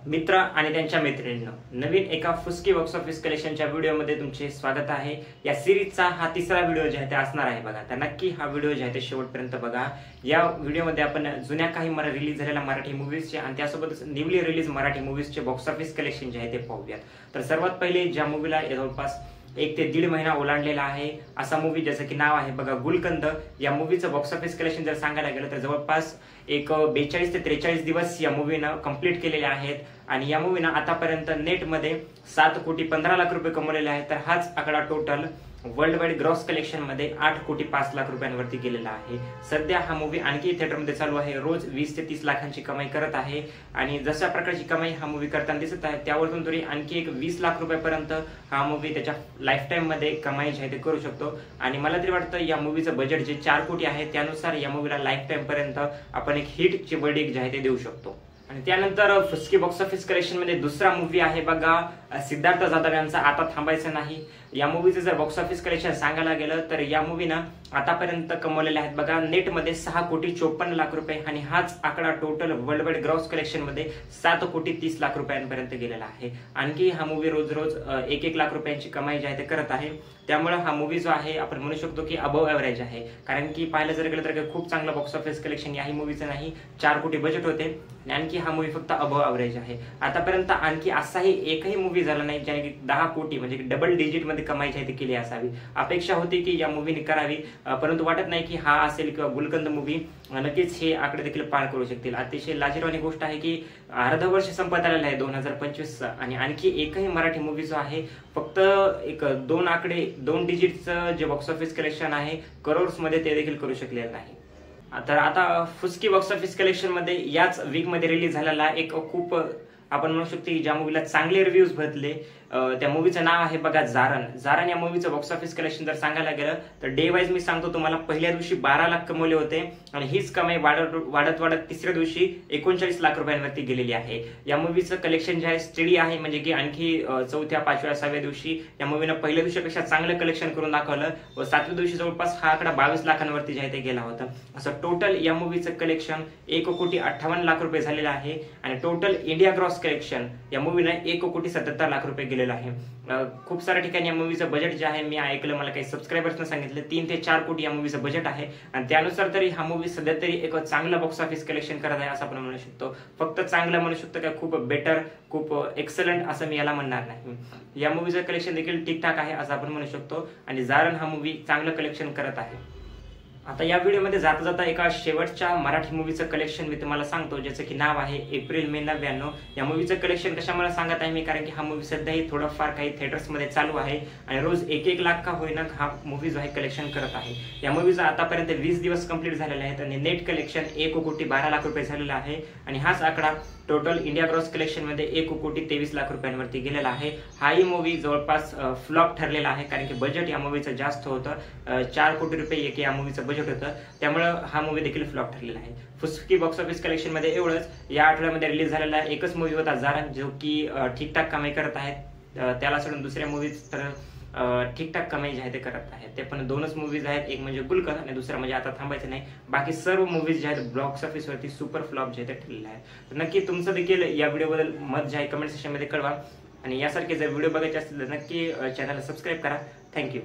मित्र आणि त्यांच्या मैत्रिणींनो, नवीन एका फुसकी बॉक्स ऑफिस कलेक्शनच्या व्हिडिओमध्ये तुमचे स्वागत आहे। या सिरीजचा हा तिसरा व्हिडिओ जे आहे ते असणार आहे बघा, तर नक्की हा व्हिडिओ जे आहे ते शेवटपर्यंत बघा। या व्हिडिओमध्ये आपण जुन्या काही रिलीज झालेल्या मराठी मूवीजचे आणि त्यासोबतच न्यूली रिलीज मराठी मूवीजचे बॉक्स ऑफिस कलेक्शन जे आहे ते पाहूयात। तर सर्वात पहिले ज्या मूवीला जवळपास 1 ते 1.5 महिना ओलांडलेला आहे असा मूवी ज्याचं की नाव आहे बघा गुलकंद। या मूवीचं बॉक्स ऑफिस कलेक्शन जर सांगायला गेलं तर जवळपास एक 42 ते 43 दिवस या मूवीनं कंप्लीट केलेले आहेत आणि या मूवीनं आतापर्यंत नेटमध्ये 7 कोटी 15 लाख रुपये कमवलेले आहेत। तर हाच आकडा total world wide gross collection मध्ये 8 कोटी 5 लाख रुपयांवरती गेलेला आहे। सध्या हा मूवी आणखी थिएटरमध्ये चालू आहे, रोज 20 ते 30 लाखांची कमाई करत आहे आणि जशा प्रकारची कमाई हा मूवी करताना दिसत आहे त्यावरून तरी आणखी एक 20 लाख रुपयापर्यंत हा मूवी त्याच्या लाईफ टाइम मध्ये कमाई जी आहे ते करू शकतो। आणि मला तरी वाटतं या मूवीचं बजेट जे 4 कोटी आहे त्यानुसार या मूवीला लाईफ टाइम पर्यंत आपण एक हिटचे वर्डिक्ट जे आहे ते देऊ शकतो। आणि त्यानंतर फुसकी बॉक्स ऑफिस कलेक्शन मध्ये दुसरा मूवी आहे बघा सिद्धार्थ जाधव यांचा आता थांबायचं नाही। या मूवीचं जर बॉक्स ऑफिस कलेक्शन सांगायला गेलं तर या मूवीनं आतापर्यंत कमवलेले आहेत बघा नेटमध्ये 6 कोटी 54 लाख रुपये आणि हाच आकडा total world wide gross collection मध्ये 7 कोटी 30 लाख रुपयांपर्यंत गेलेला आहे। आणखी हा मूवी रोज रोज 1-1 लाख रुपयांची कमाई जी आहे ते करत आहे। त्यामुळे हा मूवी जो आहे आपण म्हणू शकतो की अबव एव्हरेज आहे, कारण की पाहायला जर गेलं तर खूप चांगलं बॉक्स ऑफिस कलेक्शन याही मूवीचं नाही, 4 कोटी बजेट होते आणि आणखी हा मूवी फक्त अबव एव्हरेज आहे। आतापर्यंत आणखी असाही एकही मूवी झाला नाही ज्याने 10 कोटी म्हणजे डबल डिजिट मध्ये कमाई जी आहे ती केली असावी। अपेक्षा होती की या मूवीने करावी, परंतु वाटत नाही की हा असेल किंवा गुलकंद मूवी नक्कीच हे आकडे देखील पार करू शकतील। अतिशय लाजिरवाणी गोष्ट आहे की अर्ध वर्ष संपत आलेलं आहे 2025 आणि आणखी एकही मराठी मूवी जो आहे फक्त एक 2 डिजिटचं जे बॉक्स ऑफिस कलेक्शन आहे करोड्स मध्ये ते देखील करू शकलेलं नाही। तर आता फुसकी बॉक्स ऑफिस कलेक्शन मध्ये याच वीक मध्ये रिलीज झालेला एक खूप आपण म्हणू शकतो की ज्या मूवीला चांगले रिव्ह्यूज भेटले त्या मूवीचं नाव आहे बघा जारण। जारण या मूवीचं बॉक्स ऑफिस कलेक्शन जर सांगायला गेलं तर डे वाईज मी सांगतो तुम्हाला, पहिल्या दिवशी 12 लाख कमवले होते आणि हीच कमाई वाढत तिसऱ्या दिवशी 39 लाख रुपयांवरती गेलेली आहे। या मूवीचं कलेक्शन जे आहे स्टडी आहे, म्हणजे की आणखी 4थ्या 5व्या 6व्या दिवशी या मूवीनं पहिल्या दिवशीपेक्षा चांगलं कलेक्शन करून दाखवलं व 7व्या दिवशी जवळपास हा आकडा 22 लाखांवरती जे आहे ते गेला होता। असं टोटल या मूवीचं कलेक्शन 1 कोटी 58 लाख रुपये झालेलं आहे आणि टोटल इंडिया ग्रॉस कलेक्शन या मूवीनं 1 कोटी 77 लाख रुपये गेलेलं आहे। खूप साऱ्या ठिकाणी या मूवीचं बजेट जे आहे मी ऐकलं, मला काही सबस्क्रायबर्सने सांगितलं 3 ते 4 कोटी या मूवीचं बजेट आहे आणि त्यानुसार तरी हा मूवी सध्या तरी एक चांगलं बॉक्स ऑफिस कलेक्शन करत आहे असं आपण म्हणू शकतो। फक्त चांगलं म्हणू शकतो का खूप बेटर खूप एक्सलंट असं मी याला म्हणणार नाही। या मूवीचं कलेक्शन देखील ठीकठाक आहे असं आपण म्हणू शकतो आणि जारण हा मूवी चांगलं कलेक्शन करत आहे। आता या व्हिडिओमध्ये जाता जाता एका शेवटच्या मराठी मूवीचं कलेक्शन मी तुम्हाला सांगतो ज्याचं की नाव आहे एप्रिल मे 99। या मूवीचं कलेक्शन कशामुळे सांगत आहे मी, कारण की हा मूवी सध्याही थोडंफार काही थिएटर्स मध्ये चालू आहे आणि रोज 1-1 लाख का होईना हा मूवी जो आहे कलेक्शन करत आहे। या मूवीचा आतापर्यंत 20 दिवस कंप्लीट झालेले आहेत आणि नेट कलेक्शन 1 कोटी 12 लाख रुपये झालेला आहे आणि हाच आकडा टोटल इंडिया ग्रॉस कलेक्शन मध्ये 1 कोटी 23 लाख रुपयांवरती गेलेला आहे। हाही मूवी जवळपास फ्लॉप ठरलेला आहे, कारण की बजेट या मूवीचं जास्त होतं, 4 कोटी रुपये या मूवीचं बजेट होतं, त्यामुळे हा मूवी देखील फ्लॉप ठरलेला आहे। फुसकी बॉक्स ऑफिस कलेक्शन मध्ये एवढंच। या आठवड्यामध्ये रिलीज झालेला एकच मूवी होता जारण, जो की ठीकठाक कमाई करत आहेत। त्याला सोडून दुसऱ्या मूवीज तर ठीकठाक कमाई जी आहे ते करत आहेत। ते पण 2च मूवीज आहेत, एक म्हणजे गुलकंद आणि दुसरा म्हणजे आता थांबायचं नाही। बाकी सर्व मूवीज जे आहेत बॉक्स ऑफिस वरती सुपर फ्लॉप जे आहे ते ठरलेले आहेत। तर नक्की तुमचं देखील या व्हिडिओबद्दल मत जे आहे कमेंट सेक्शन मध्ये कळवा आणि यासारखे जर व्हिडिओ बघायचे असतील तर नक्की चॅनलला सबस्क्राईब करा। थँक्यू।